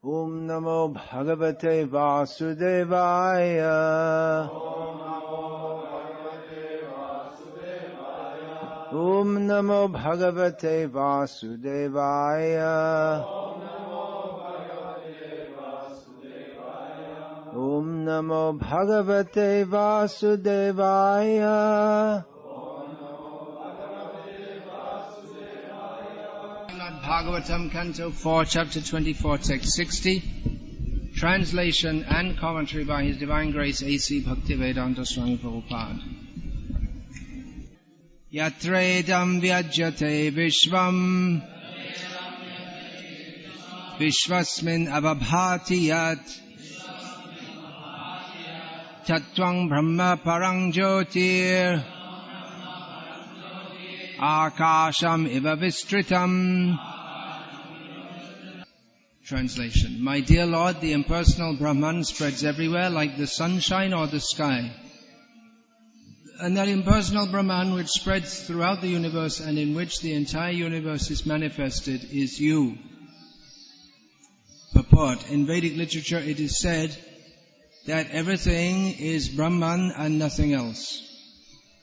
Om Namo Bhagavate Vasudevaya. Om Namo Bhagavate Vasudevaya. Om Namo Bhagavate Vasudevaya. Bhagavatam, Canto 4, Chapter 24, Text 60. Translation and commentary by His Divine Grace A.C. Bhaktivedanta Swami Prabhupada. Yatredam vyajyate vishvam vishvasmin abhabhati yat tattvang brahma parang jyotir akasham iva vistritam. Translation. My dear Lord, the impersonal Brahman spreads everywhere like the sunshine or the sky. And that impersonal Brahman which spreads throughout the universe and in which the entire universe is manifested is you. Purport. In Vedic literature it is said that everything is Brahman and nothing else.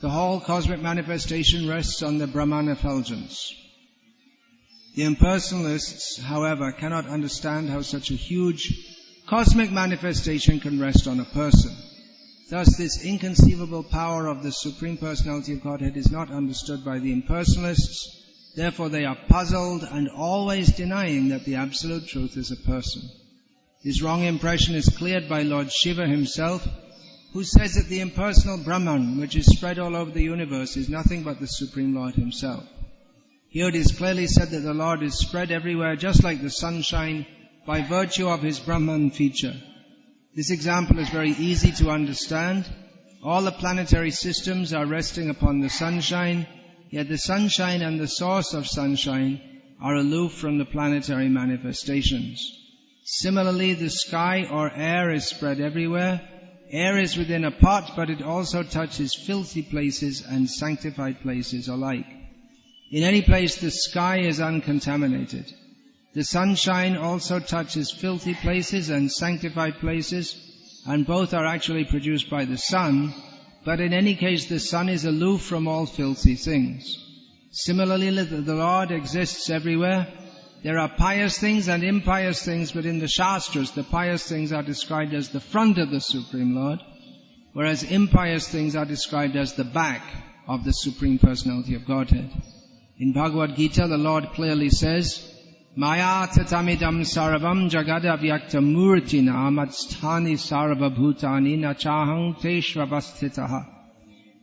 The whole cosmic manifestation rests on the Brahman effulgence. The impersonalists, however, cannot understand how such a huge cosmic manifestation can rest on a person. Thus, this inconceivable power of the Supreme Personality of Godhead is not understood by the impersonalists. Therefore, they are puzzled and always denying that the Absolute Truth is a person. This wrong impression is cleared by Lord Shiva himself, who says that the impersonal Brahman, which is spread all over the universe, is nothing but the Supreme Lord himself. Here it is clearly said that the Lord is spread everywhere just like the sunshine by virtue of his Brahman feature. This example is very easy to understand. All the planetary systems are resting upon the sunshine, yet the sunshine and the source of sunshine are aloof from the planetary manifestations. Similarly, the sky or air is spread everywhere. Air is within a pot, but it also touches filthy places and sanctified places alike. In any place the sky is uncontaminated. The sunshine also touches filthy places and sanctified places, and both are actually produced by the sun, but in any case the sun is aloof from all filthy things. Similarly, the Lord exists everywhere. There are pious things and impious things, but in the Shastras the pious things are described as the front of the Supreme Lord, whereas impious things are described as the back of the Supreme Personality of Godhead. In Bhagavad-gita, the Lord clearly says, Maya tatamidam sarvam jagada vyakta murtina amadstani sarva bhutani nachahang teshvavastitaha.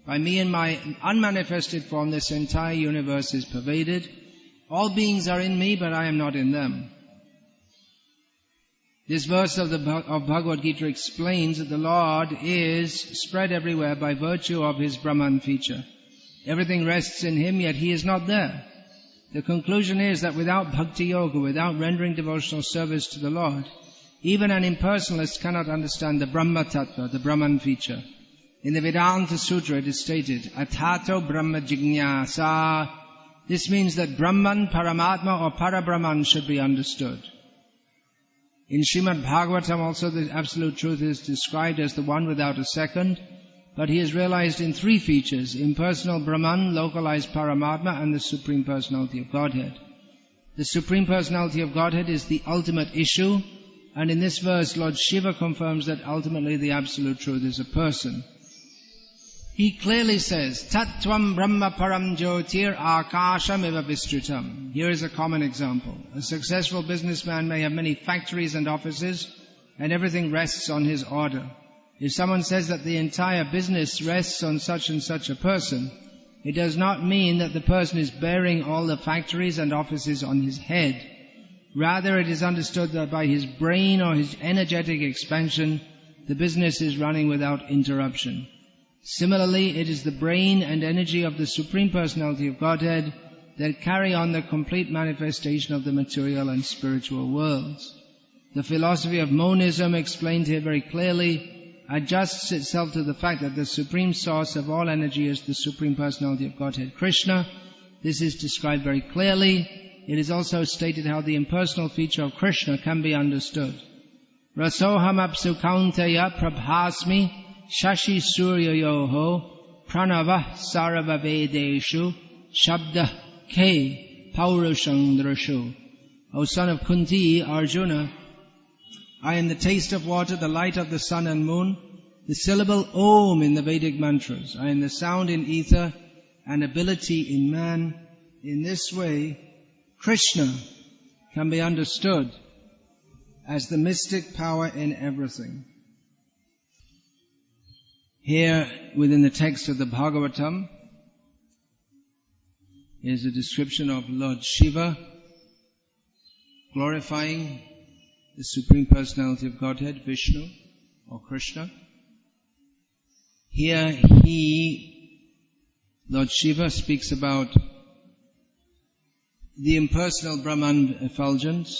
By me and my unmanifested form, this entire universe is pervaded. All beings are in me, but I am not in them. This verse of Bhagavad-gita explains that the Lord is spread everywhere by virtue of his Brahman feature. Everything rests in him, yet he is not there. The conclusion is that without bhakti yoga, without rendering devotional service to the Lord, even an impersonalist cannot understand the Brahma Tattva, the Brahman feature. In the Vedanta Sutra it is stated, Atato Brahma Jignasa. This means that Brahman, Paramatma or Parabrahman should be understood. In Srimad Bhagavatam also the Absolute Truth is described as the one without a second, but he is realized in three features: impersonal Brahman, localized Paramatma, and the Supreme Personality of Godhead. The Supreme Personality of Godhead is the ultimate issue, and in this verse Lord Shiva confirms that ultimately the Absolute Truth is a person. He clearly says, Tattvam Brahma Param Jyotir Akasham Eva Vistritam. Here is a common example. A successful businessman may have many factories and offices, and everything rests on his order. If someone says that the entire business rests on such and such a person, it does not mean that the person is bearing all the factories and offices on his head. Rather, it is understood that by his brain or his energetic expansion, the business is running without interruption. Similarly, it is the brain and energy of the Supreme Personality of Godhead that carry on the complete manifestation of the material and spiritual worlds. The philosophy of monism, explained here very clearly, adjusts itself to the fact that the supreme source of all energy is the Supreme Personality of Godhead, Krishna. This is described very clearly. it is also stated how the impersonal feature of Krishna can be understood. Rasoham apsu kaunteya prabhasmi shashi suryayoho pranava sarava vedeshu shabda ke paurusham drashu. O son of Kunti, Arjuna, I am the taste of water, the light of the sun and moon, the syllable Om in the Vedic mantras. I am the sound in ether and ability in man. In this way, Krishna can be understood as the mystic power in everything. Here, within the text of the Bhagavatam, is a description of Lord Shiva glorifying the Supreme Personality of Godhead, Vishnu or Krishna. Here Lord Shiva speaks about the impersonal Brahman effulgence,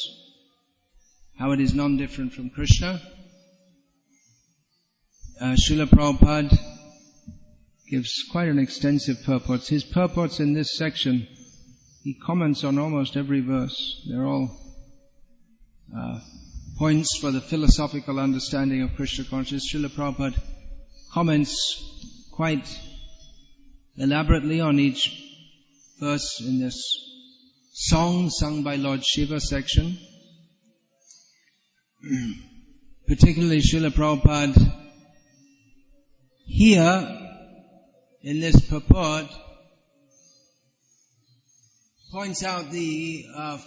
how it is non-different from Krishna. Srila Prabhupada gives quite an extensive purport. His purports in this section, he comments on almost every verse. They're all points for the philosophical understanding of Krishna consciousness. Srila Prabhupada comments quite elaborately on each verse in this song sung by Lord Shiva section. Particularly Srila Prabhupada here in this purport points out the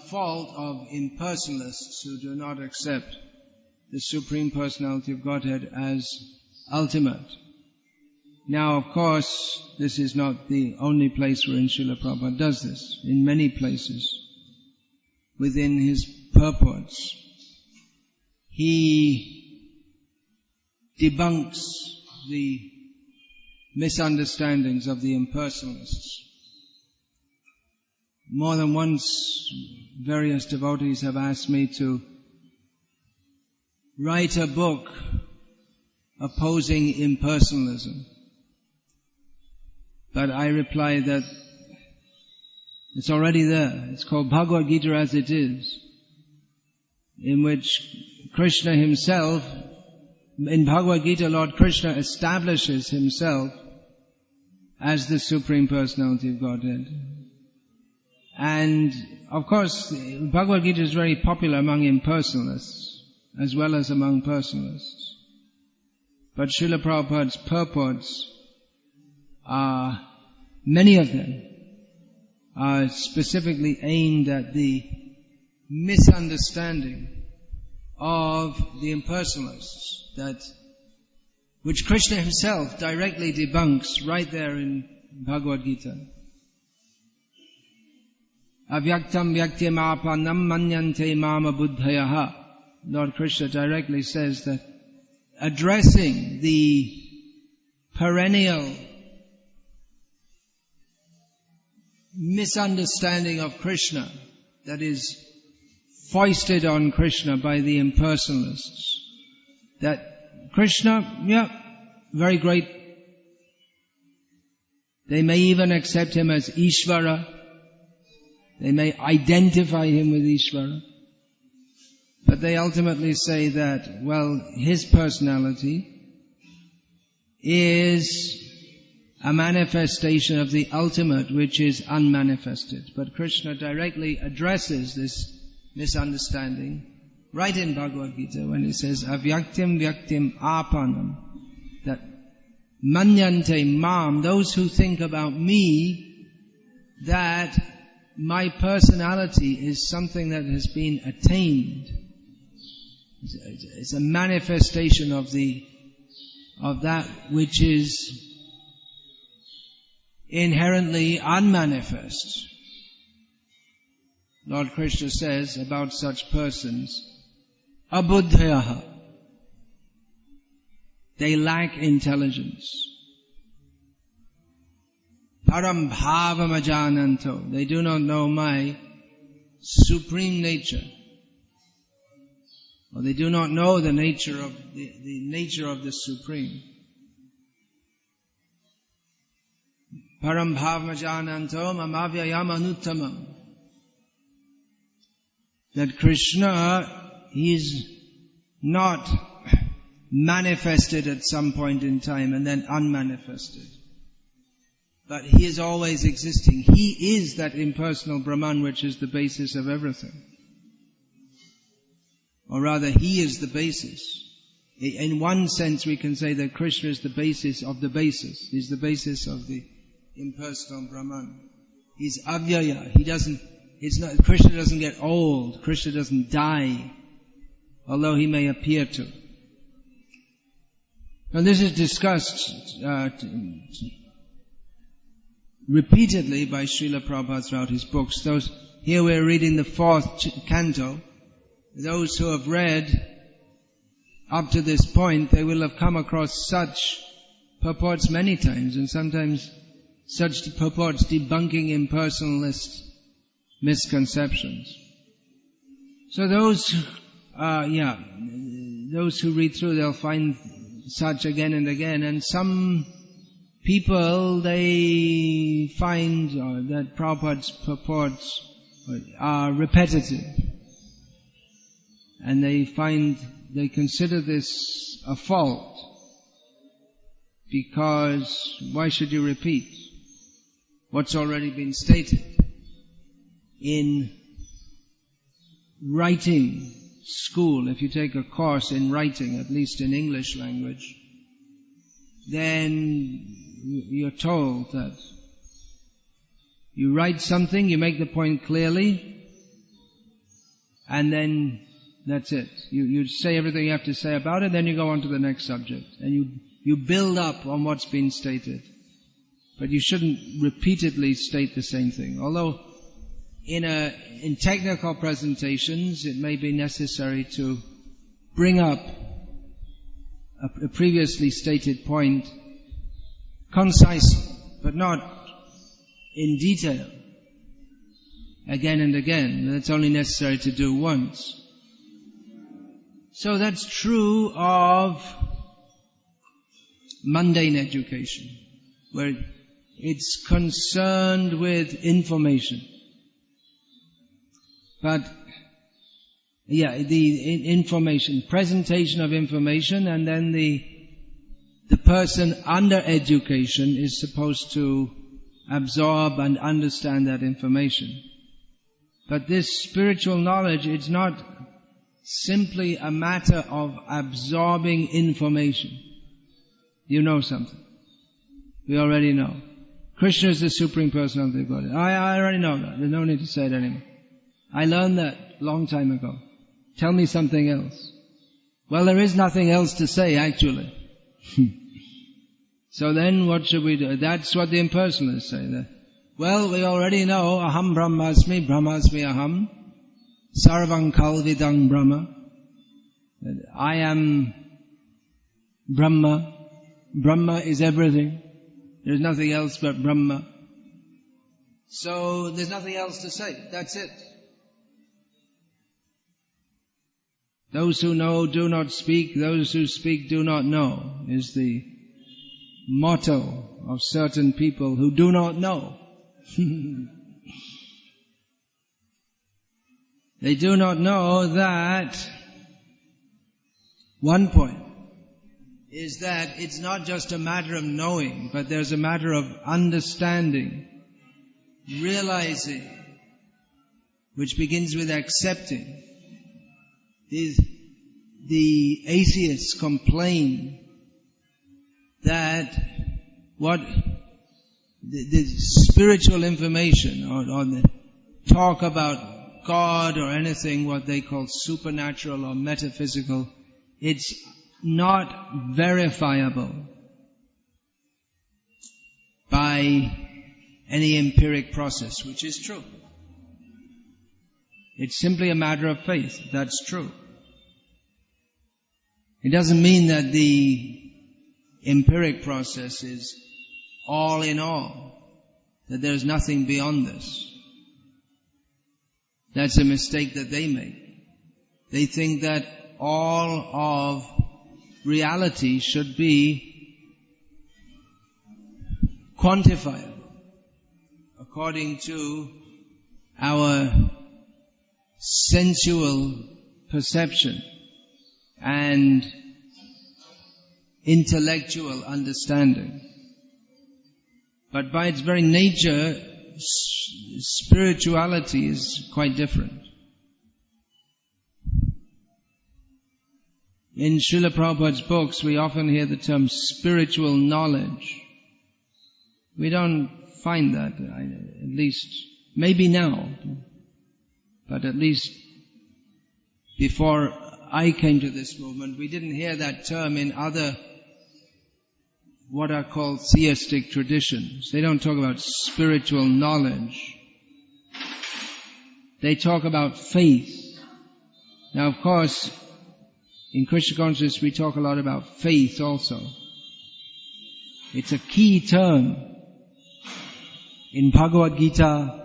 fault of impersonalists who do not accept the Supreme Personality of Godhead as ultimate. Now, of course, this is not the only place wherein Srila Prabhupada does this. In many places within his purports, he debunks the misunderstandings of the impersonalists. More than once, various devotees have asked me to write a book opposing impersonalism. But I reply that it's already there. It's called Bhagavad-gita as it is, in which Krishna himself, in Bhagavad-gita, Lord Krishna establishes himself as the Supreme Personality of Godhead. And of course, Bhagavad-gita is very popular among impersonalists as well as among personalists. But Srila Prabhupada's purports are, many of them are specifically aimed at the misunderstanding of the impersonalists, which Krishna himself directly debunks right there in Bhagavad-gita. Avyaktam vyaktyam apanam manyante mama buddhayaha. Lord Krishna directly says that addressing the perennial misunderstanding of Krishna that is foisted on Krishna by the impersonalists, that Krishna, very great. They may even accept him as Ishvara. They may identify him with Ishvara. But they ultimately say that, well, his personality is a manifestation of the ultimate which is unmanifested. But Krishna directly addresses this misunderstanding right in Bhagavad-gita when he says, Avyaktim vyaktim apanam, that manyante mam, those who think about me, that my personality is something that has been attained. It's a manifestation of that which is inherently unmanifest. Lord Krishna says about such persons, abuddhayaha, they lack intelligence. Param bhavam ajananto, they do not know my supreme nature. Or they do not know the nature of the nature of the Supreme. Param bhavam ajananto mamavyayam anuttamam. that Krishna is not manifested at some point in time and then unmanifested. But He is always existing. He is that impersonal Brahman which is the basis of everything. Or rather, He is the basis. In one sense we can say that Krishna is the basis of the basis. He's the basis of the impersonal Brahman. He's avyaya. Krishna doesn't get old. Krishna doesn't die, although He may appear to. Now this is discussed repeatedly by Srila Prabhupada throughout his books. Here we're reading the 4th canto. Those who have read up to this point, they will have come across such purports many times, and sometimes such purports debunking impersonalist misconceptions. So those who read through, they'll find such again and again, and some people, they find that Prabhupada's purports are repetitive, and they consider this a fault, because why should you repeat what's already been stated? In writing school, if you take a course in writing, at least in English language, then you're told that you write something, you make the point clearly, and then that's it. You say everything you have to say about it, then you go on to the next subject. And you build up on what's been stated. But you shouldn't repeatedly state the same thing. Although in technical presentations, it may be necessary to bring up a previously stated point concisely, but not in detail, again and again. That's only necessary to do once. So that's true of mundane education, where it's concerned with information. But the information, presentation of information, and then the person under education is supposed to absorb and understand that information. But this spiritual knowledge, it's not simply a matter of absorbing information. You know something. We already know. Krishna is the Supreme Personality of Godhead. I already know that. There's no need to say it anymore. I learned that a long time ago. Tell me something else. Well, there is nothing else to say, actually. So then what should we do? That's what the impersonalists say. Well, we already know, aham brahmasmi, brahmasmi aham, sarvang kalvidang brahma. I am Brahma. Brahma is everything. There's nothing else but Brahma. So there's nothing else to say. That's it. Those who know do not speak, those who speak do not know, is the motto of certain people who do not know. They do not know that one point is that it's not just a matter of knowing, but there's a matter of understanding, realizing, which begins with accepting. The atheists complain that what the spiritual information or the talk about God or anything what they call supernatural or metaphysical, it's not verifiable by any empiric process, which is true. It's simply a matter of faith. That's true. It doesn't mean that the empiric process is all in all, that there's nothing beyond this. That's a mistake that they make. They think that all of reality should be quantifiable according to our sensual perception and intellectual understanding. But by its very nature, spirituality is quite different. In Srila Prabhupada's books, we often hear the term spiritual knowledge. We don't find that, at least, maybe now, but at least before I came to this movement, we didn't hear that term in other what are called theistic traditions. They don't talk about spiritual knowledge. They talk about faith. Now, of course, in Krishna consciousness we talk a lot about faith also. It's a key term. In Bhagavad-gita,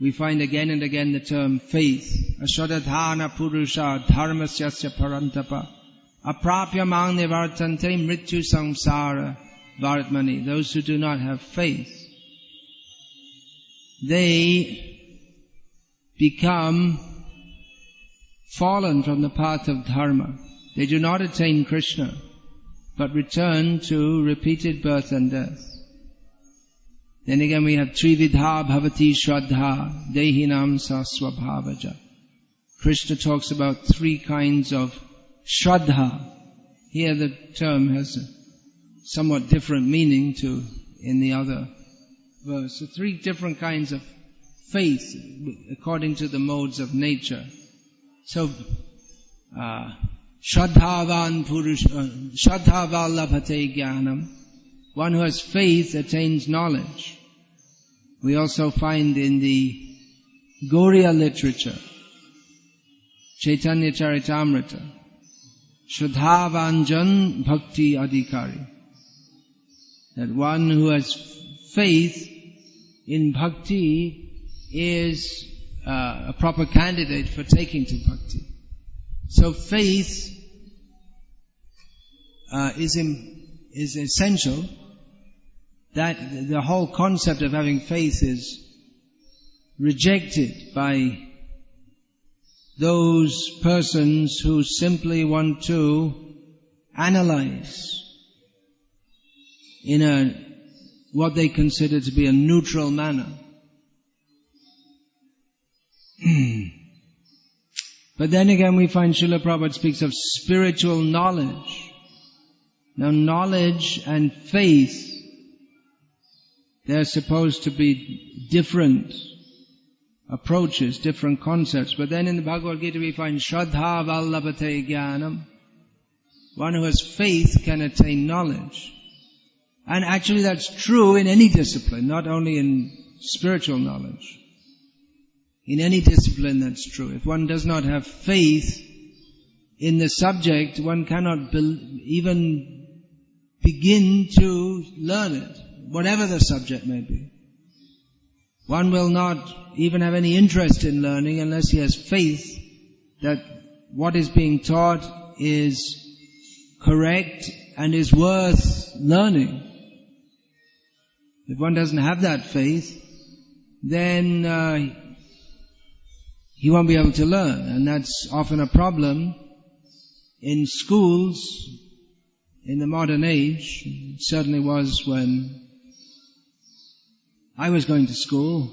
we find again and again the term faith. Ashadadhana purusha dharmasyasya parantapa aprapya mang nivartante mrityu samsara vartmani. Those who do not have faith, they become fallen from the path of dharma. They do not attain Krishna, but return to repeated birth and death. Then again we have Trividha Bhavati Shraddha Dehinam Sasvabhavaja. Krishna talks about three kinds of Shraddha. Here the term has a somewhat different meaning to in the other verse. So three different kinds of faith according to the modes of nature. So, Shraddhavan Purush, Shraddhaval Labhate Jnanam. One who has faith attains knowledge. We also find in the Gauriya literature, Chaitanya Charitamrita, Shraddhavanjan Bhakti Adhikari. That one who has faith in Bhakti is a proper candidate for taking to Bhakti. So faith is essential. That the whole concept of having faith is rejected by those persons who simply want to analyze in what they consider to be a neutral manner. But then again we find Srila Prabhupada speaks of spiritual knowledge. Now knowledge and faith, they're supposed to be different approaches, different concepts. But then in the Bhagavad-gita we find Shraddha Vallabhate Jnanam. One who has faith can attain knowledge. And actually that's true in any discipline, not only in spiritual knowledge. In any discipline that's true. If one does not have faith in the subject, one cannot even begin to learn it, whatever the subject may be. One will not even have any interest in learning unless he has faith that what is being taught is correct and is worth learning. If one doesn't have that faith, then he won't be able to learn, and that's often a problem in schools in the modern age. It certainly was when I was going to school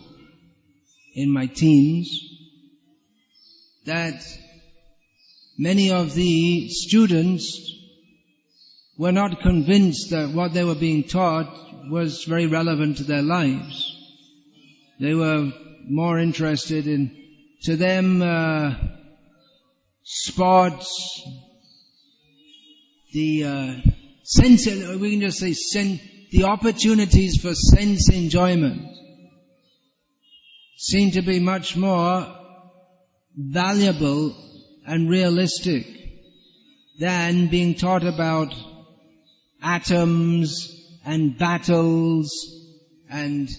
in my teens, that many of the students were not convinced that what they were being taught was very relevant to their lives. They were more interested in, to them, sports, the sense, we can just say the opportunities for sense enjoyment seem to be much more valuable and realistic than being taught about atoms and battles and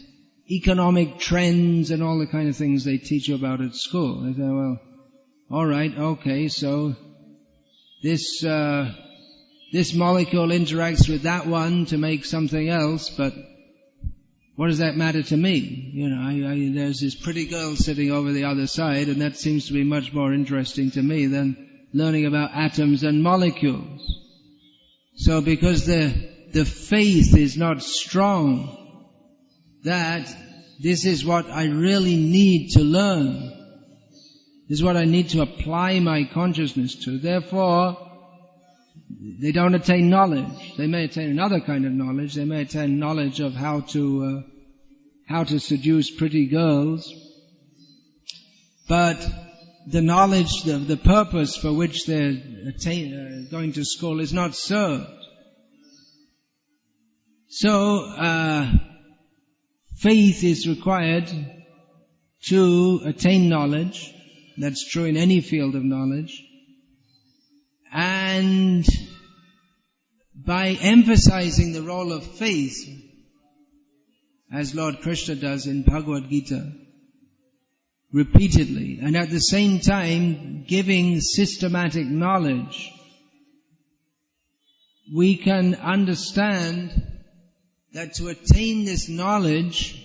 economic trends and all the kind of things they teach you about at school. They say, well, alright, okay, so this molecule interacts with that one to make something else, but what does that matter to me? There's this pretty girl sitting over the other side, and that seems to be much more interesting to me than learning about atoms and molecules. So because the faith is not strong, that this is what I really need to learn, this is what I need to apply my consciousness to, therefore they don't attain knowledge. They may attain another kind of knowledge. They may attain knowledge of how to seduce pretty girls. But the knowledge, the purpose for which they're going to school is not served. So, faith is required to attain knowledge. That's true in any field of knowledge. And by emphasizing the role of faith, as Lord Krishna does in Bhagavad-gita, repeatedly, and at the same time giving systematic knowledge, we can understand that to attain this knowledge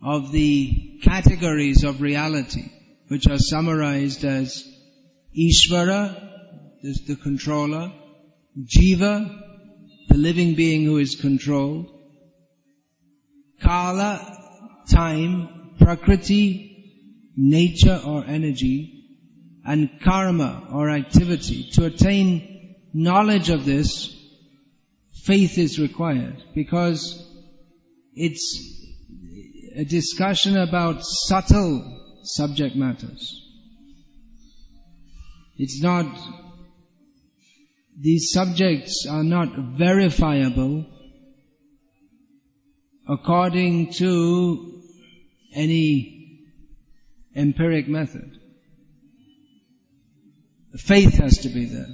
of the categories of reality, which are summarized as Ishvara, the controller, Jiva, the living being who is controlled, Kala, time, Prakriti, nature or energy, and Karma or activity. To attain knowledge of this, faith is required, because it's a discussion about subtle subject matters. These subjects are not verifiable according to any empiric method. Faith has to be there.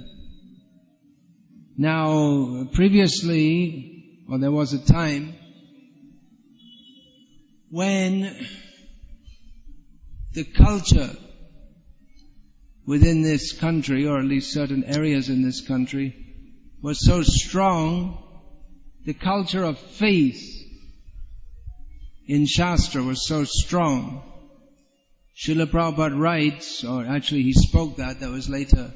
Now, previously, or there was a time when the culture within this country, or at least certain areas in this country, was so strong, the culture of faith in Shastra was so strong. Srila Prabhupada writes, or actually he spoke that was later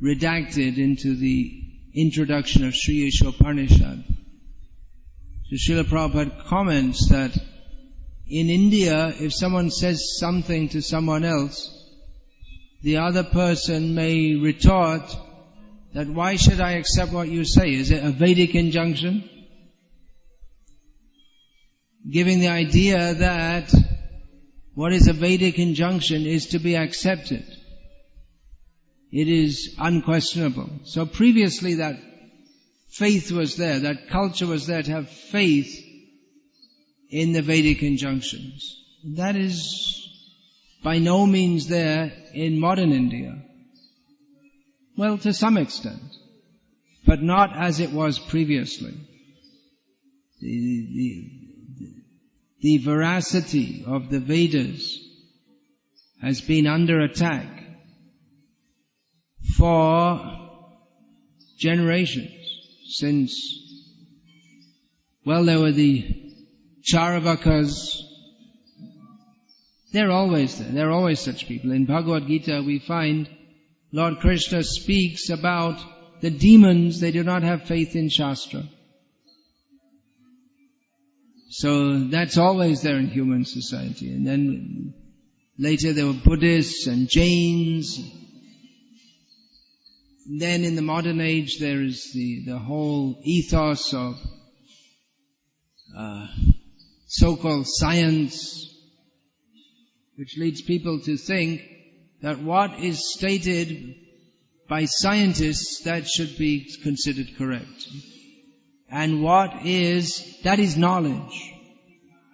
redacted into the introduction of Sri Ishopanishad. So Srila Prabhupada comments that in India, if someone says something to someone else, the other person may retort that, why should I accept what you say? Is it a Vedic injunction? Giving the idea that what is a Vedic injunction is to be accepted. It is unquestionable. So previously that faith was there, that culture was there to have faith in the Vedic injunctions. That is by no means there in modern India. Well, to some extent, but not as it was previously. The veracity of the Vedas has been under attack for generations since, well, there were the Charavakas. They're always there. There are always such people. In Bhagavad-gita we find Lord Krishna speaks about the demons. They do not have faith in Shastra. So that's always there in human society. And then later there were Buddhists and Jains. Then in the modern age there is the whole ethos of so-called science, which leads people to think that what is stated by scientists, that should be considered correct. And that is knowledge.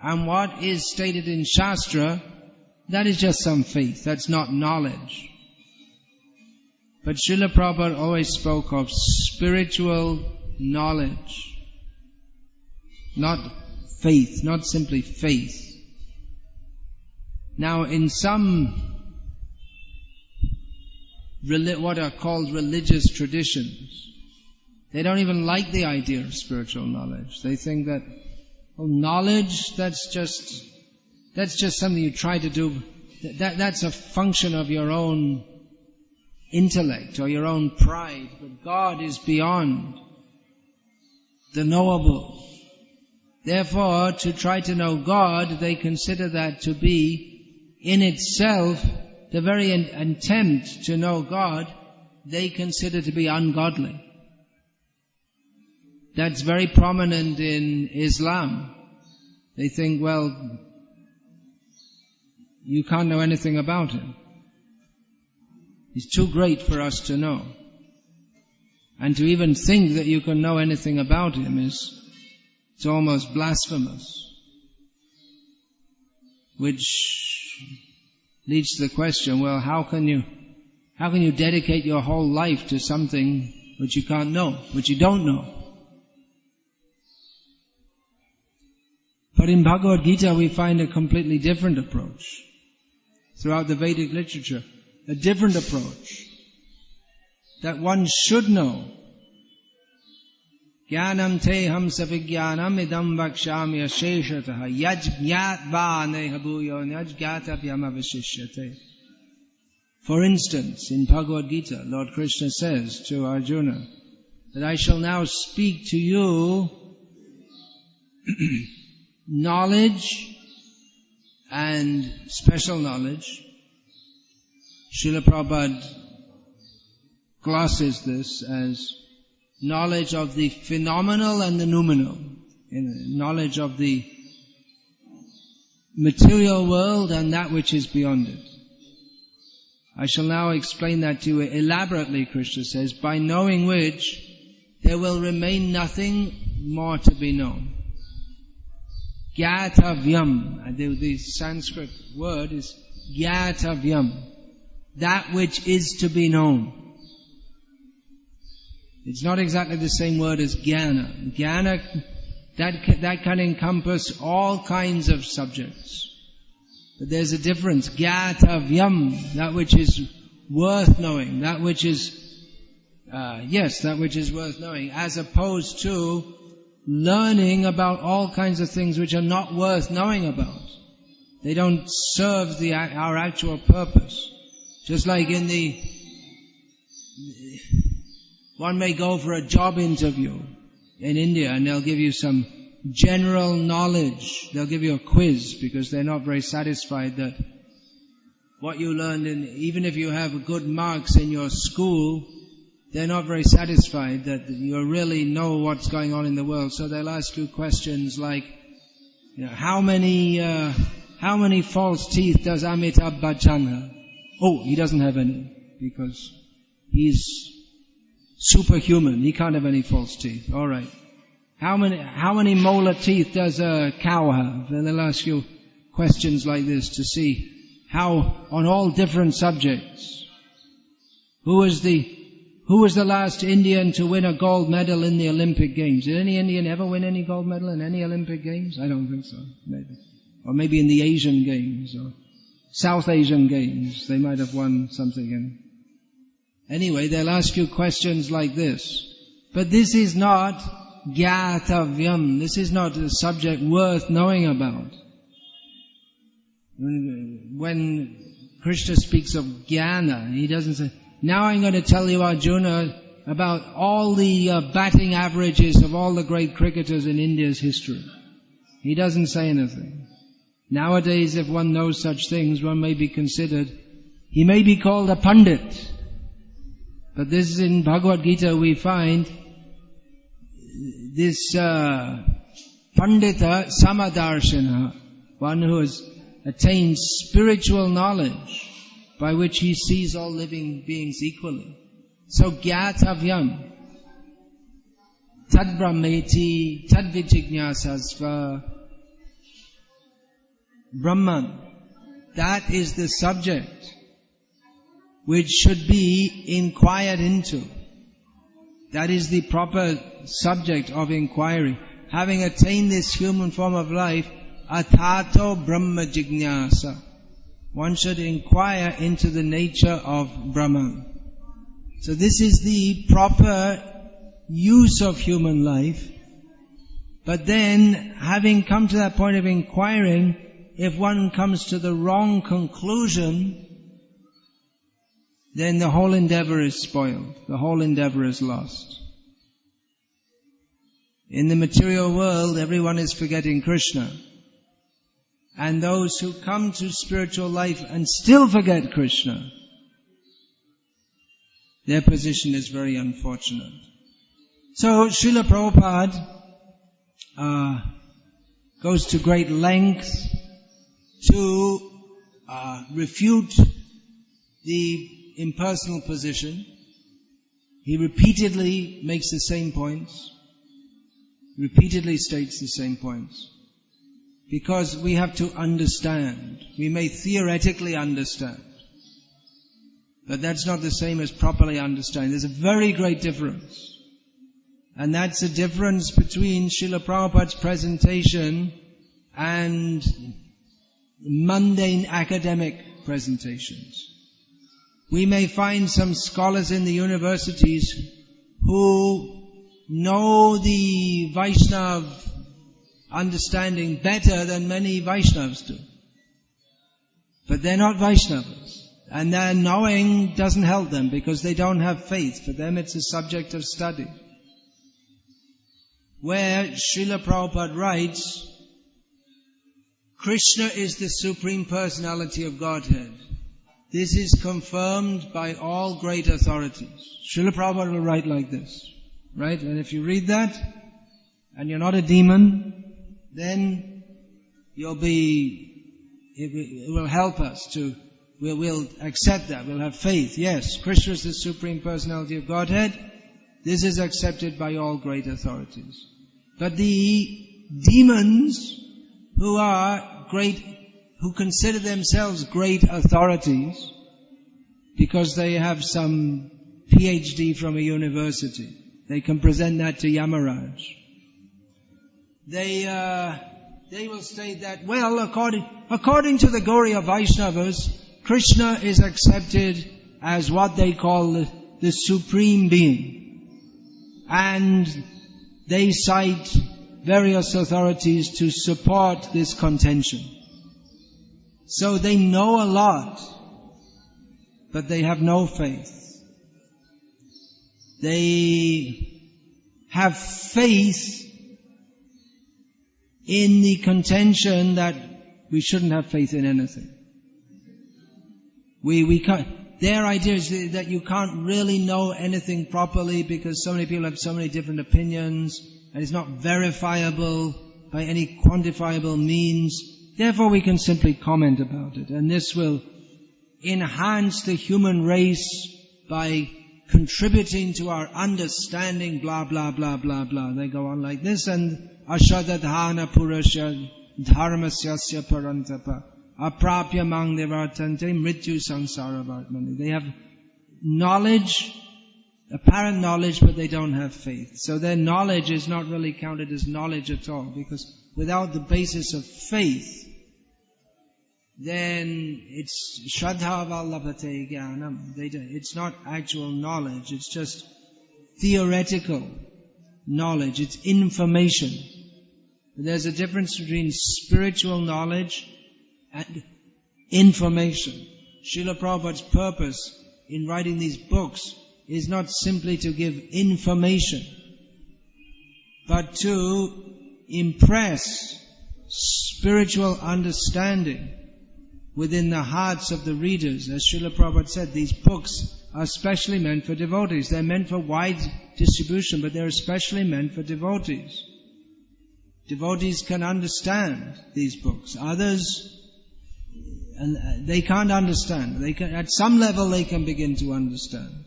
And what is stated in Shastra, that is just some faith. That's not knowledge. But Srila Prabhupada always spoke of spiritual knowledge. Not faith, not simply faith. Now in some what are called religious traditions, they don't even like the idea of spiritual knowledge. They think that Oh, knowledge, that's just something you try to do. That's a function of your own intellect or your own pride. But God is beyond the knowable. Therefore, to try to know God, they consider that to be in itself, the very attempt to know God, they consider to be ungodly. That's very prominent in Islam. They think, well, you can't know anything about Him. He's too great for us to know. And to even think that you can know anything about Him it's almost blasphemous. Which leads to the question, well, how can you dedicate your whole life to something which you can't know, which you don't know? But in Bhagavad-gita we find a completely different approach. Throughout the Vedic literature, a different approach. That one should know. Jnanam te hamsa vijnanam idam vakshami asheshataha yajñatva neha bhuyo nyajgatapyam avashishyate. For instance, in Bhagavad-gita, Lord Krishna says to Arjuna that I shall now speak to you knowledge and special knowledge. Srila Prabhupada glosses this as knowledge of the phenomenal and the noumenal, knowledge of the material world and that which is beyond it. I shall now explain that to you elaborately, Krishna says, by knowing which there will remain nothing more to be known. Gyatavyam, the Sanskrit word is gyatavyam, that which is to be known. It's not exactly the same word as jnana. Jnana, that can encompass all kinds of subjects. But there's a difference. Gyatavyam, that which is worth knowing, that which is, that which is worth knowing, as opposed to learning about all kinds of things which are not worth knowing about. They don't serve our actual purpose. Just like one may go for a job interview in India and they'll give you some general knowledge. They'll give you a quiz because they're not very satisfied that what you learned even if you have good marks in your school, they're not very satisfied that you really know what's going on in the world. So they'll ask you questions like, how many false teeth does Amitabh Bachchan have? Oh, he doesn't have any because he's superhuman. He can't have any false teeth. All right. How many molar teeth does a cow have? And they'll ask you questions like this to see how, on all different subjects, who was the last Indian to win a gold medal in the Olympic Games? Did any Indian ever win any gold medal in any Olympic Games? I don't think so. Maybe. Or maybe in the Asian Games or South Asian Games. They might have won something in. Anyway, they'll ask you questions like this. But this is not gyatavyam. This is not a subject worth knowing about. When Krishna speaks of jnana, he doesn't say, now I'm going to tell you, Arjuna, about all the batting averages of all the great cricketers in India's history. He doesn't say anything. Nowadays, if one knows such things, one may be considered, he may be called a pandit. But this is in Bhagavad-gita we find this pandita samadarshana, one who has attained spiritual knowledge by which he sees all living beings equally. So gyatavyam, tad brahmeti, tad vijñāsasva, Brahman, that is the subject which should be inquired into. That is the proper subject of inquiry. Having attained this human form of life, atato brahma jignasa, one should inquire into the nature of Brahman. So this is the proper use of human life. But then, having come to that point of inquiring, if one comes to the wrong conclusion, then the whole endeavor is spoiled. The whole endeavor is lost. In the material world, everyone is forgetting Krishna. And those who come to spiritual life and still forget Krishna, their position is very unfortunate. So, Srila Prabhupada goes to great lengths to refute the impersonal position. He repeatedly makes the same points, repeatedly states the same points, because we have to understand. We may theoretically understand, but that's not the same as properly understanding. There's a very great difference. And that's the difference between Srila Prabhupada's presentation and mundane academic presentations. We may find some scholars in the universities who know the Vaishnava understanding better than many Vaishnavas do. But they're not Vaishnavas. And their knowing doesn't help them because they don't have faith. For them it's a subject of study. Where Srila Prabhupada writes, Krishna is the Supreme Personality of Godhead. This is confirmed by all great authorities. Srila Prabhupada will write like this, right? And if you read that, and you're not a demon, then it will help us to, we'll accept that, we'll have faith. Yes, Krishna is the Supreme Personality of Godhead. This is accepted by all great authorities. But the demons who are great, who consider themselves great authorities because they have some PhD from a university, they can present that to Yamaraj. They will state that, well, according to the Gauriya Vaishnavas, Krishna is accepted as what they call the Supreme Being. And they cite various authorities to support this contention. So they know a lot, but they have no faith. They have faith in the contention that we shouldn't have faith in anything. We can't. Their idea is that you can't really know anything properly because so many people have so many different opinions and it's not verifiable by any quantifiable means. Therefore we can simply comment about it. And this will enhance the human race by contributing to our understanding, blah, blah, blah, blah, blah. They go on like this, and ashadadhana purasya dharmasyasya parantapa aprapya mang nivartante mrityu sansara vartmani. They have knowledge, apparent knowledge, but they don't have faith. So their knowledge is not really counted as knowledge at all, because without the basis of faith, then it's shraddha vallabhate jnanam. It's not actual knowledge, it's just theoretical knowledge, it's information. There's a difference between spiritual knowledge and information. Srila Prabhupada's purpose in writing these books is not simply to give information, but to impress spiritual understanding within the hearts of the readers. As Srila Prabhupada said, these books are specially meant for devotees. They're meant for wide distribution, but they're especially meant for devotees. Devotees can understand these books. Others, and they can't understand. At some level they can begin to understand.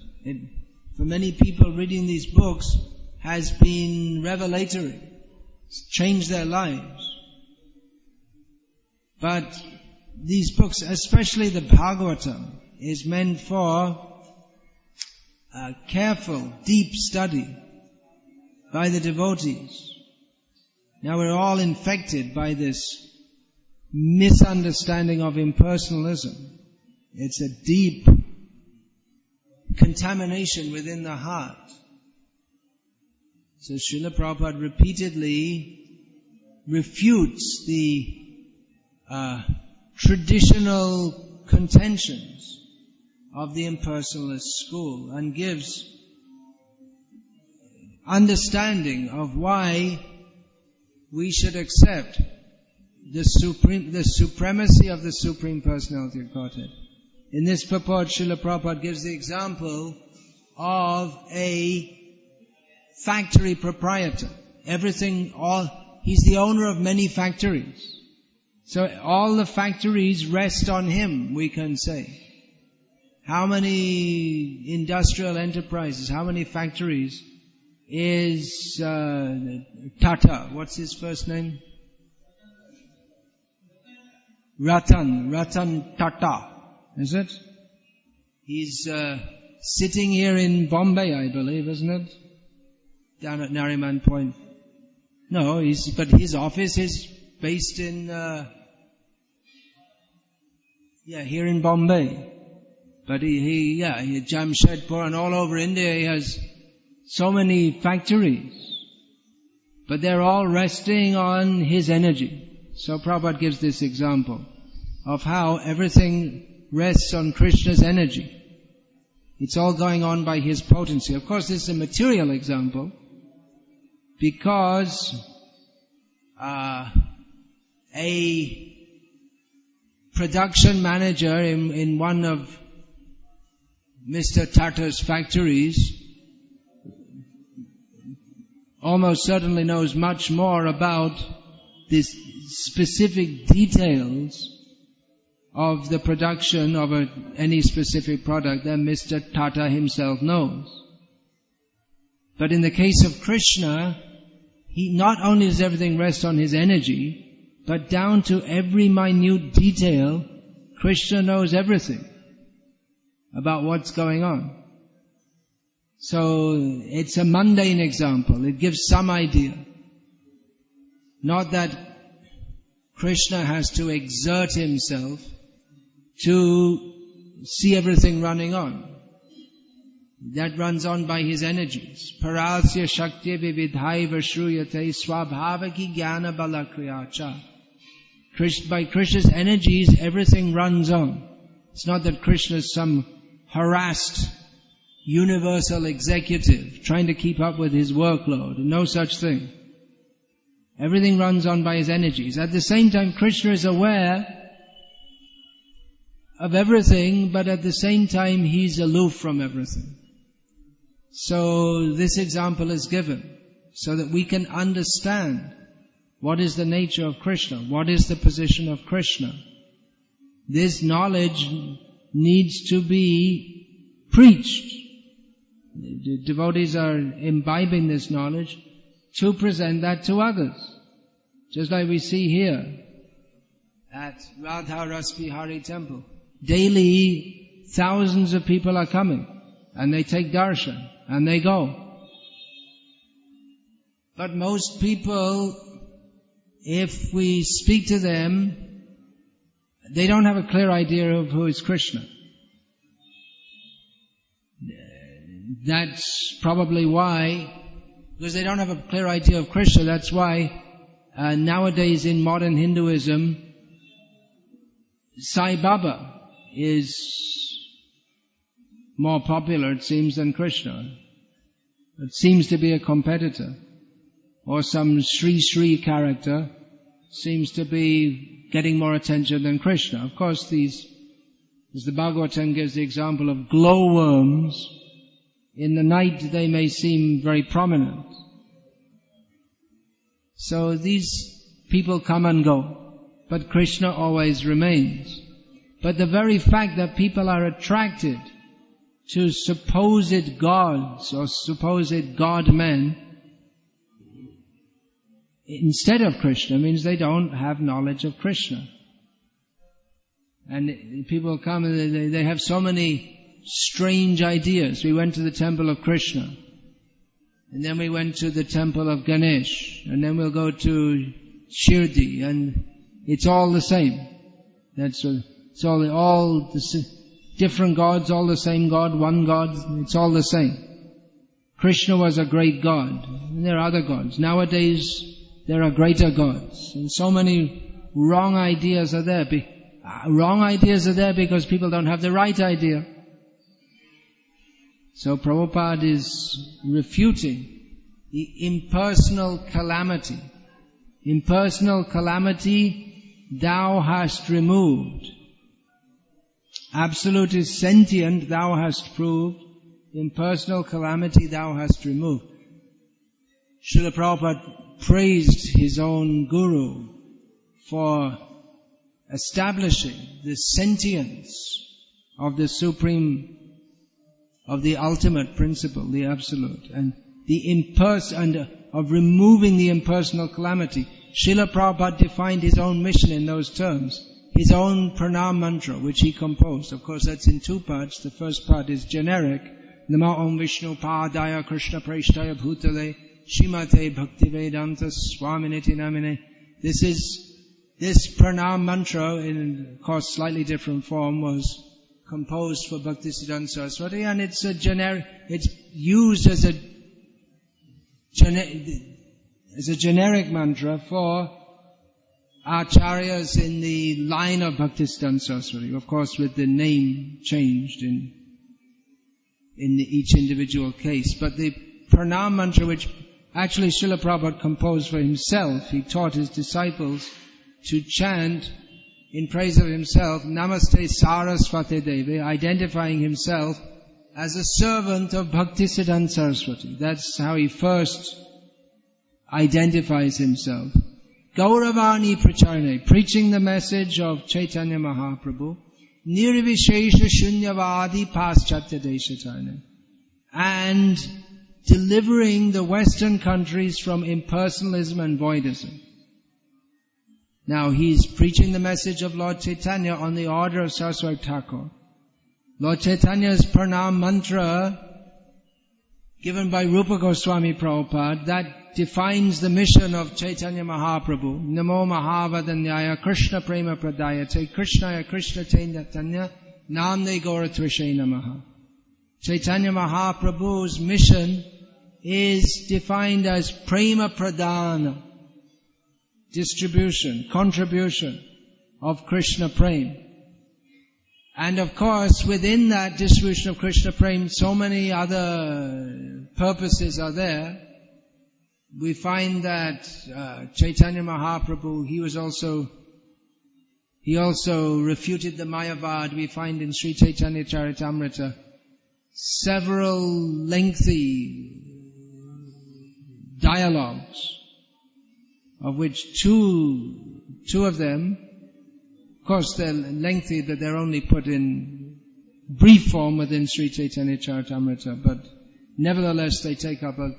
For many people, reading these books has been revelatory. It's changed their lives. But these books, especially the Bhagavatam, is meant for careful, deep study by the devotees. Now we're all infected by this misunderstanding of impersonalism. It's a deep contamination within the heart. So Srila Prabhupada repeatedly refutes the traditional contentions of the impersonalist school and gives understanding of why we should accept the supremacy of the Supreme Personality of Godhead. In this purport, Srila Prabhupada gives the example of a factory proprietor. He's the owner of many factories. So all the factories rest on him, we can say. How many industrial enterprises, how many factories is Tata? What's his first name? Ratan Tata, is it? He's sitting here in Bombay, I believe, isn't it? Down at Nariman Point. No, but his office is based in, here in Bombay. But he Jamshedpur and all over India, he has so many factories. But they're all resting on his energy. So Prabhupada gives this example of how everything rests on Krishna's energy. It's all going on by his potency. Of course, this is a material example because a production manager in one of Mr. Tata's factories almost certainly knows much more about these specific details of the production of any specific product than Mr. Tata himself knows. But in the case of Krishna, he not only does everything rest on his energy, but down to every minute detail, Krishna knows everything about what's going on. So it's a mundane example. It gives some idea. Not that Krishna has to exert himself to see everything running on. That runs on by his energies. Parasya shakti vividhai vashruyate swabhavaki jnana balakriyacha. By Krishna's energies, everything runs on. It's not that Krishna is some harassed universal executive trying to keep up with his workload. No such thing. Everything runs on by his energies. At the same time, Krishna is aware of everything, but at the same time, he's aloof from everything. So this example is given so that we can understand what is the nature of Krishna, what is the position of Krishna. This knowledge needs to be preached. The devotees are imbibing this knowledge to present that to others. Just like we see here at Radha Rasbihari temple. Daily, thousands of people are coming and they take darshan and they go. But most people, if we speak to them, they don't have a clear idea of who is Krishna. That's probably why, because they don't have a clear idea of Krishna, that's why nowadays in modern Hinduism, Sai Baba is more popular, it seems, than Krishna. It seems to be a competitor. Or some Sri Sri character seems to be getting more attention than Krishna. Of course, as the Bhagavatam gives the example of glowworms, in the night they may seem very prominent. So these people come and go, but Krishna always remains. But the very fact that people are attracted to supposed gods or supposed God-men instead of Krishna means they don't have knowledge of Krishna. And people come and they have so many strange ideas. We went to the temple of Krishna, and then we went to the temple of Ganesh, and then we'll go to Shirdi, and it's all the same. It's all the different gods, all the same God, one God, it's all the same. Krishna was a great God, and there are other gods. Nowadays, there are greater gods. And so many wrong ideas are there. Wrong ideas are there because people don't have the right idea. So Prabhupada is refuting the impersonal calamity. Impersonal calamity thou hast removed. Absolute is sentient, thou hast proved. Impersonal calamity thou hast removed. Srila Prabhupada praised his own Guru for establishing the sentience of the supreme, of the ultimate principle, the absolute, and of removing the impersonal calamity. Srila Prabhupada defined his own mission in those terms. His own pranam mantra, which he composed. Of course, that's in two parts. The first part is generic. Namo Om Vishnu Padaya Krishna Preshtaya Bhutale Shrimate Bhakti Vedanta Swaminiti Namine. This pranam mantra, in of course slightly different form, was composed for Bhaktisiddhanta Saraswati, and it's used as a generic mantra for acharyas in the line of Bhaktisiddhanta Saraswati, of course with the name changed in each individual case. But the pranam mantra, which actually Srila Prabhupada composed for himself, he taught his disciples to chant in praise of himself, Namaste Saraswate Devi, identifying himself as a servant of Bhaktisiddhanta Saraswati. That's how he first identifies himself. Gauravani Pracharane, preaching the message of Chaitanya Mahaprabhu, Nirvishesha Shunyavadi Paschatya Deshatane, and delivering the Western countries from impersonalism and voidism. Now he's preaching the message of Lord Chaitanya on the order of Saraswati Thakur. Lord Chaitanya's pranam mantra, given by Rupa Goswami Prabhupada, that defines the mission of Chaitanya Mahaprabhu. Namo Mahavadanyaya Krishna Prema Pradayate Krishnaya Krishna Chaitanya Namne Gauratvashe Namaha. Chaitanya Mahaprabhu's mission is defined as Prema Pradana, distribution, contribution of Krishna Prema. And of course, within that distribution of Krishna Prema, so many other purposes are there. We find that Chaitanya Mahaprabhu, he also refuted the Mayavad. We find in Sri Chaitanya Charitamrita several lengthy dialogues, of which two of them, of course they're lengthy, but they're only put in brief form within Sri Chaitanya Charitamrita, but nevertheless they take up a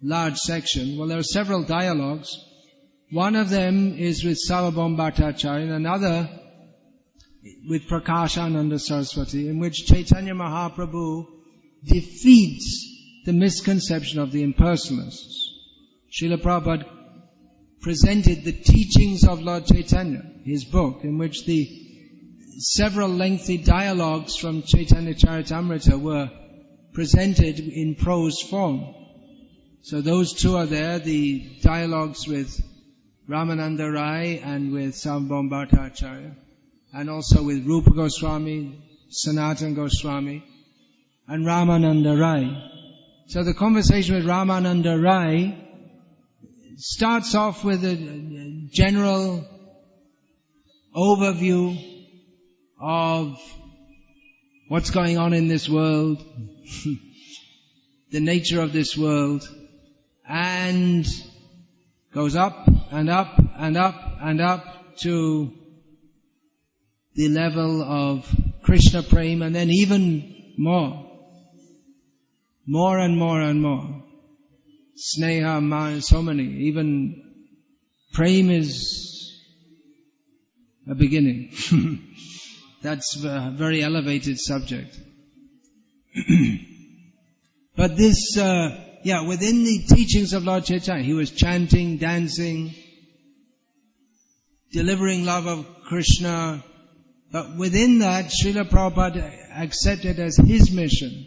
large section. Well, there are several dialogues. One of them is with Sarvabhauma Bhattacharya, and another with Prakashananda Saraswati, in which Chaitanya Mahaprabhu defeats the misconception of the impersonalists. Srila Prabhupada presented the teachings of Lord Chaitanya, his book, in which the several lengthy dialogues from Chaitanya Charitamrita were presented in prose form. So those two are there, the dialogues with Ramananda Rai and with Sarvabhauma Bhattacharya, and also with Rupa Goswami, Sanatana Goswami, and Ramananda Rai. So the conversation with Ramananda Rai starts off with a general overview of what's going on in this world, the nature of this world, and goes up and up and up and up to the level of Krishna Prema, and then even more and more and more. Sneha, Ma, so many. Even Prem is a beginning. That's a very elevated subject. But this, within the teachings of Lord Chaitanya, he was chanting, dancing, delivering love of Krishna. But within that, Srila Prabhupada accepted as his mission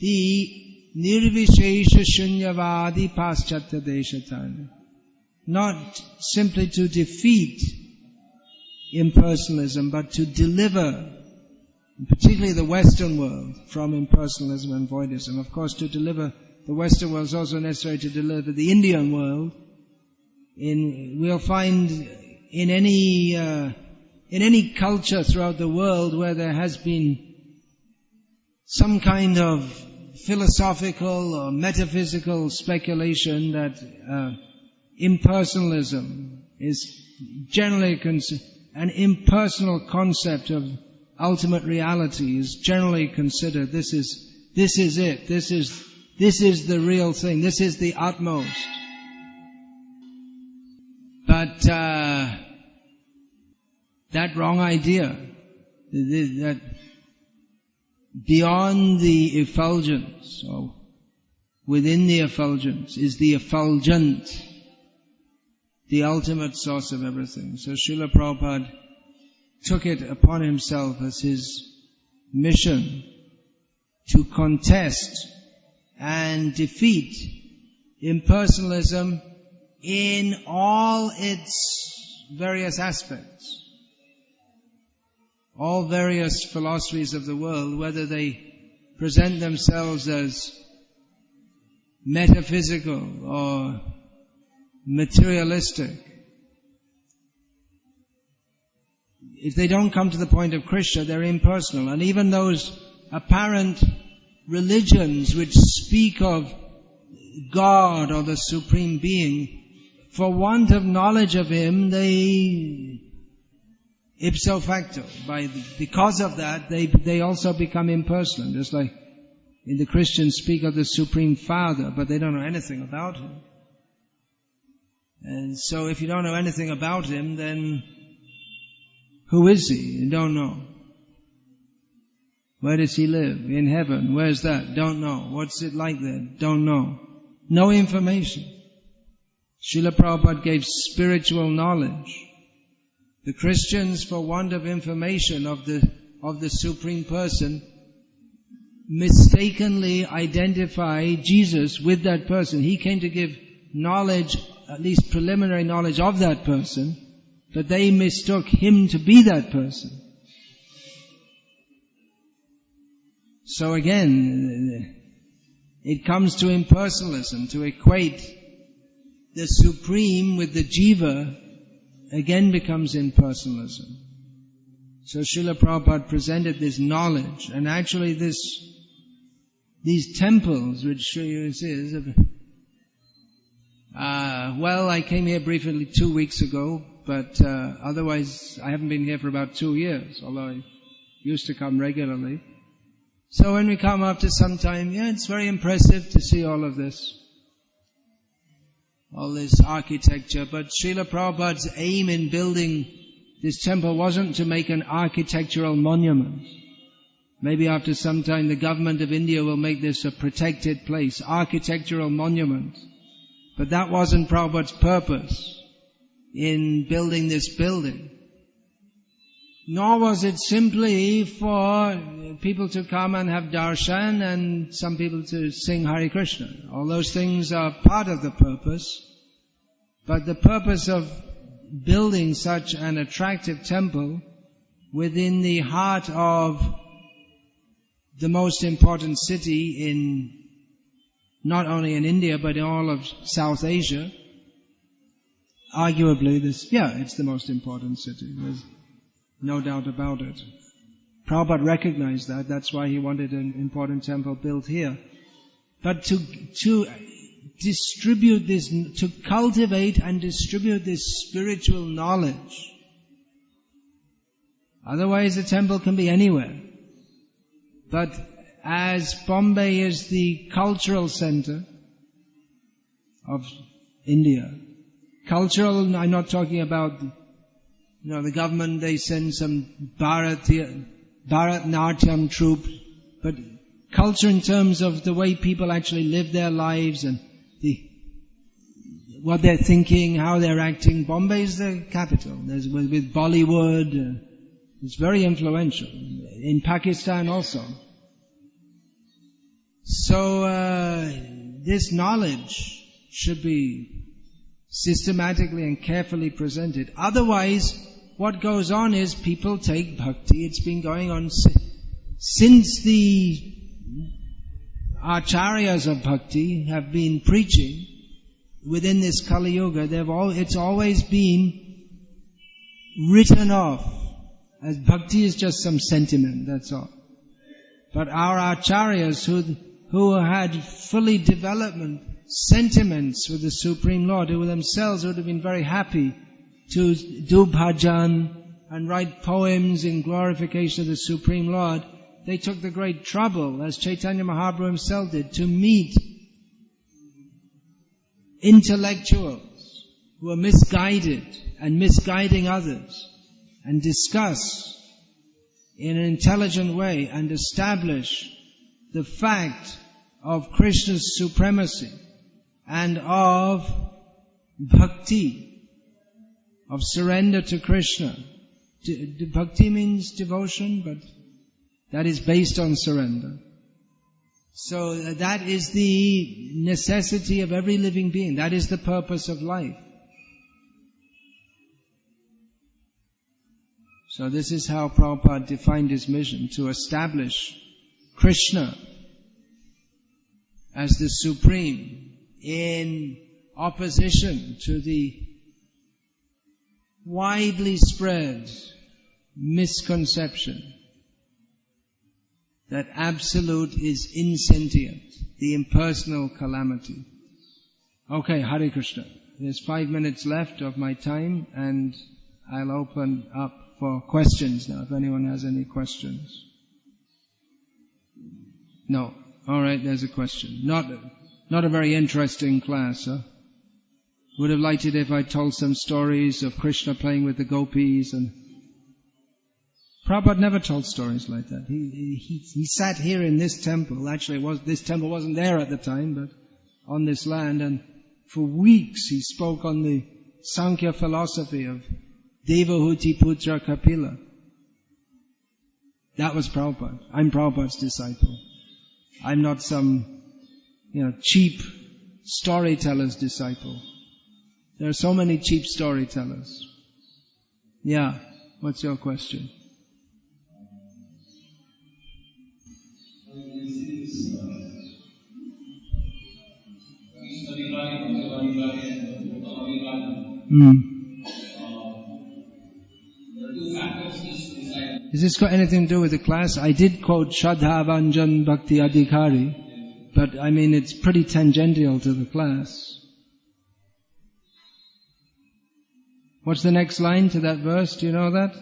the Nirvishesha Shunyavadi Paschatya Deshatana. not simply to defeat impersonalism, but to deliver, particularly the Western world, from impersonalism and voidism. Of course, to deliver the Western world is also necessary to deliver the Indian world. We'll find in any culture throughout the world where there has been some kind of philosophical or metaphysical speculation that impersonalism is generally an impersonal concept of ultimate reality is generally considered. This is it. This is the real thing. This is the utmost. But that wrong idea, that beyond the effulgence, or within the effulgence, is the effulgent, the ultimate source of everything. So Srila Prabhupada took it upon himself as his mission to contest and defeat impersonalism in all its various aspects. All various philosophies of the world, whether they present themselves as metaphysical or materialistic, if they don't come to the point of Krishna, they're impersonal. And even those apparent religions which speak of God or the Supreme Being, for want of knowledge of Him, they ipso facto, because of that, they also become impersonal. Just like the Christians speak of the Supreme Father, but they don't know anything about Him. And so if you don't know anything about Him, then who is He? You don't know. Where does He live? In heaven. Where's that? Don't know. What's it like there? Don't know. No information. Srila Prabhupada gave spiritual knowledge. The Christians, for want of information of the Supreme Person, mistakenly identify Jesus with that person. He came to give knowledge, at least preliminary knowledge of that person, but they mistook Him to be that person. So again, it comes to impersonalism, to equate the Supreme with the Jiva, again becomes impersonalism. So Srila Prabhupada presented this knowledge, and actually these temples, which Sri says, I came here briefly 2 weeks ago, but otherwise I haven't been here for about 2 years, although I used to come regularly. So when we come after some time, it's very impressive to see all of this. All this architecture. But Srila Prabhupada's aim in building this temple wasn't to make an architectural monument. Maybe after some time the government of India will make this a protected place, architectural monument. But that wasn't Prabhupada's purpose in building this building. Nor was it simply for people to come and have darshan and some people to sing Hare Krishna. All those things are part of the purpose. But the purpose of building such an attractive temple within the heart of the most important city not only in India but in all of South Asia, arguably it's the most important city. There's no doubt about it. Prabhupada recognized that. That's why he wanted an important temple built here. But to distribute this, to cultivate and distribute this spiritual knowledge. Otherwise the temple can be anywhere. But as Bombay is the cultural center of India, cultural, I'm not talking about the government, they send some Bharatnatyam troupe, but culture in terms of the way people actually live their lives and what they're thinking, how they're acting. Bombay is the capital. There's with Bollywood, it's very influential. In Pakistan also. So this knowledge should be systematically and carefully presented. Otherwise, what goes on is people take bhakti. It's been going on since the acharyas of bhakti have been preaching within this Kali Yuga. It's always been written off as bhakti is just some sentiment, that's all. But our acharyas who had fully development sentiments with the Supreme Lord, who themselves would have been very happy to do bhajan and write poems in glorification of the Supreme Lord, they took the great trouble, as Chaitanya Mahaprabhu himself did, to meet intellectuals who are misguided and misguiding others and discuss in an intelligent way and establish the fact of Krishna's supremacy and of bhakti, of surrender to Krishna. Bhakti means devotion, but that is based on surrender. So that is the necessity of every living being. That is the purpose of life. So this is how Prabhupada defined his mission, to establish Krishna as the Supreme in opposition to the widely spread misconception that Absolute is insentient, the impersonal calamity. Okay, Hare Krishna. There's 5 minutes left of my time and I'll open up for questions now, if anyone has any questions. No. Alright, there's a question. Not a very interesting class, huh? Would have liked it if I told some stories of Krishna playing with the gopis and... Prabhupada never told stories like that. He sat here in this temple. Actually, this temple wasn't there at the time, but on this land, and for weeks he spoke on the Sankhya philosophy of Devahuti Putra Kapila. That was Prabhupada. I'm Prabhupada's disciple. I'm not some, cheap storyteller's disciple. There are so many cheap storytellers. Yeah, what's your question? Has this got anything to do with the class? I did quote Shraddha-Vanjan Bhakti Adhikari, but it's pretty tangential to the class. What's the next line to that verse? Do you know that?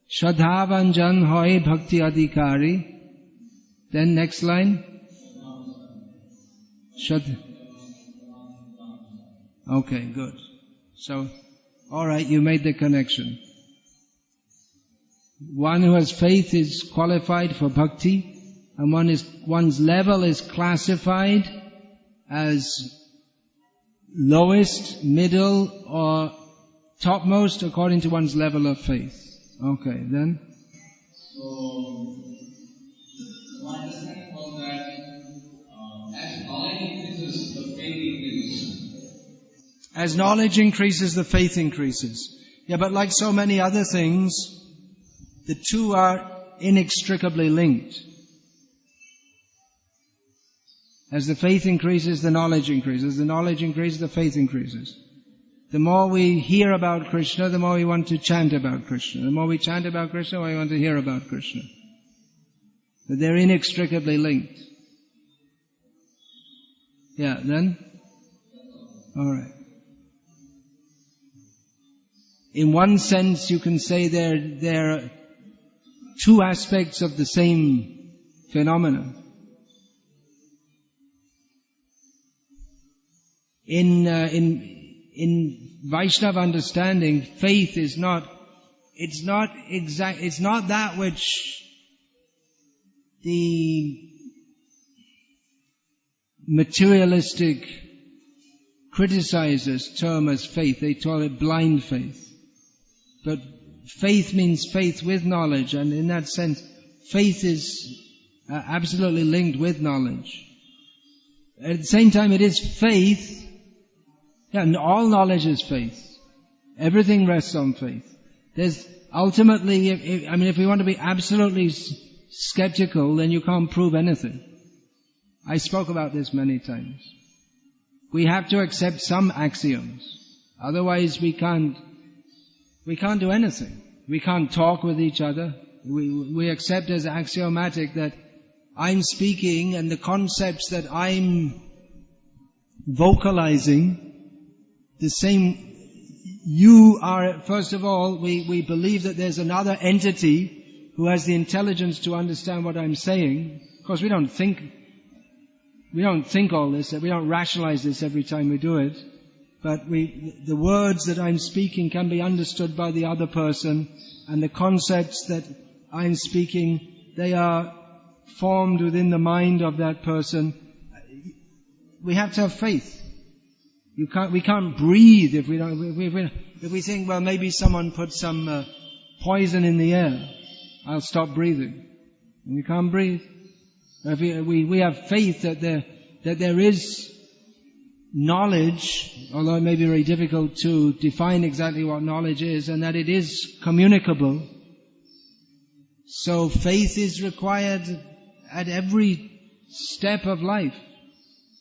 Shraddha-Vanjan Hoy Bhakti Adhikari. Then next line? Okay, good. So, alright, you made the connection. One who has faith is qualified for bhakti, and one's level is classified as lowest, middle, or topmost according to one's level of faith. Okay, then? So, my understanding was that as knowledge increases, the faith increases. As knowledge increases, the faith increases. Yeah, but like so many other things, the two are inextricably linked. As the faith increases, the knowledge increases. As the knowledge increases, the faith increases. The more we hear about Krishna, the more we want to chant about Krishna. The more we chant about Krishna, the more we want to hear about Krishna. But they're inextricably linked. Yeah, then? Alright. In one sense, you can say they're two aspects of the same phenomenon. In Vaishnava understanding, faith is it's not that which the materialistic criticizers term as faith. They call it blind faith. But faith means faith with knowledge, and in that sense, faith is absolutely linked with knowledge. At the same time, it is faith. Yeah, and all knowledge is faith. Everything rests on faith. There's ultimately, if we want to be absolutely skeptical, then you can't prove anything. I spoke about this many times. We have to accept some axioms. Otherwise we can't do anything. We can't talk with each other. We accept as axiomatic that I'm speaking and the concepts that I'm vocalizing, the same, you are, first of all, we believe that there's another entity who has the intelligence to understand what I'm saying. Of course, we don't think all this, we don't rationalize this every time we do it. But the words that I'm speaking can be understood by the other person, and the concepts that I'm speaking, they are formed within the mind of that person. We have to have faith. We can't breathe if we think, well, maybe someone put some poison in the air, I'll stop breathing. And you can't breathe. If we have faith that there is knowledge, although it may be very difficult to define exactly what knowledge is, and that it is communicable. So faith is required at every step of life,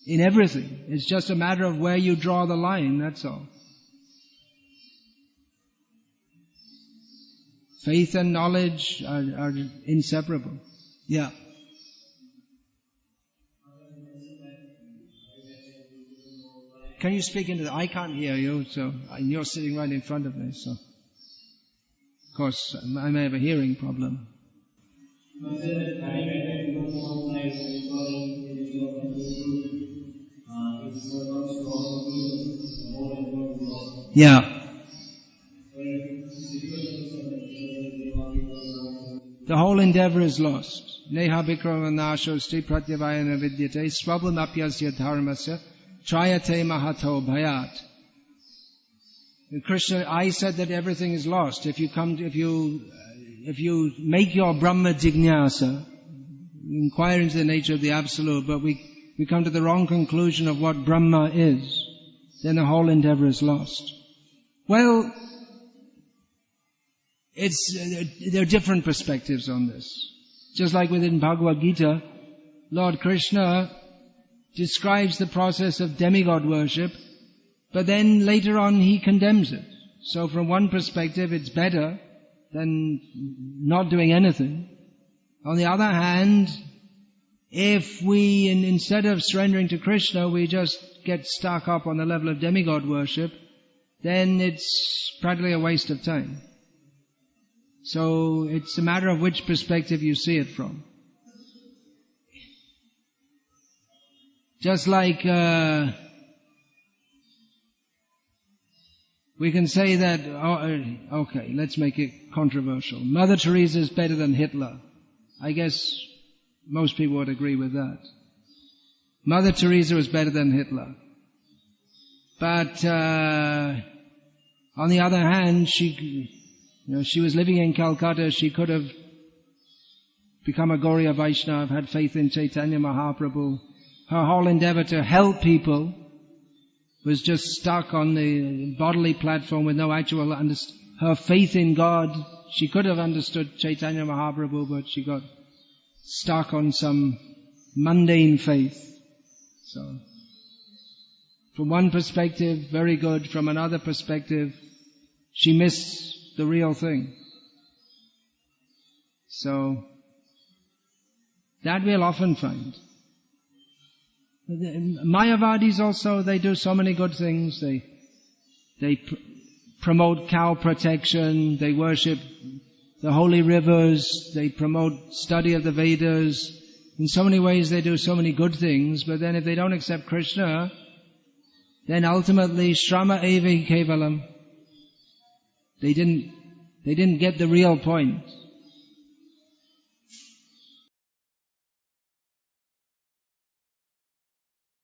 in everything. It's just a matter of where you draw the line, that's all. Faith and knowledge are inseparable. Yeah. Can you speak into I can't hear you, and you're sitting right in front of me, so of course I may have a hearing problem. Yeah. The whole endeavor is lost. Neha vikrama nasho sti pratyavayana vidyate swabhamapyasya dharmasya trayate mahato bhayat. Krishna, I said that everything is lost. If you make your Brahma Jignasa, inquire into the nature of the Absolute, but we come to the wrong conclusion of what Brahma is, then the whole endeavor is lost. Well, there are different perspectives on this. Just like within Bhagavad-gita, Lord Krishna describes the process of demigod worship, but then later on he condemns it. So from one perspective it's better than not doing anything. On the other hand, if we, instead of surrendering to Krishna, we just get stuck up on the level of demigod worship, then it's practically a waste of time. So it's a matter of which perspective you see it from. Just like we can say that, okay, let's make it controversial. Mother Teresa is better than Hitler. I guess most people would agree with that. Mother Teresa was better than Hitler. But on the other hand, she was living in Calcutta. She could have become a Gauriya Vaishnava, had faith in Chaitanya Mahaprabhu. Her whole endeavor to help people was just stuck on the bodily platform with no actual her faith in God. She could have understood Chaitanya Mahaprabhu, but she got stuck on some mundane faith. So, from one perspective, very good. From another perspective, she missed the real thing. So, that we'll often find. The Mayavadis also, they do so many good things. They promote cow protection, they worship the holy rivers, they promote study of the Vedas. In so many ways they do so many good things, but then if they don't accept Krishna, then ultimately Shrama Eva Kevalam. They didn't get the real point.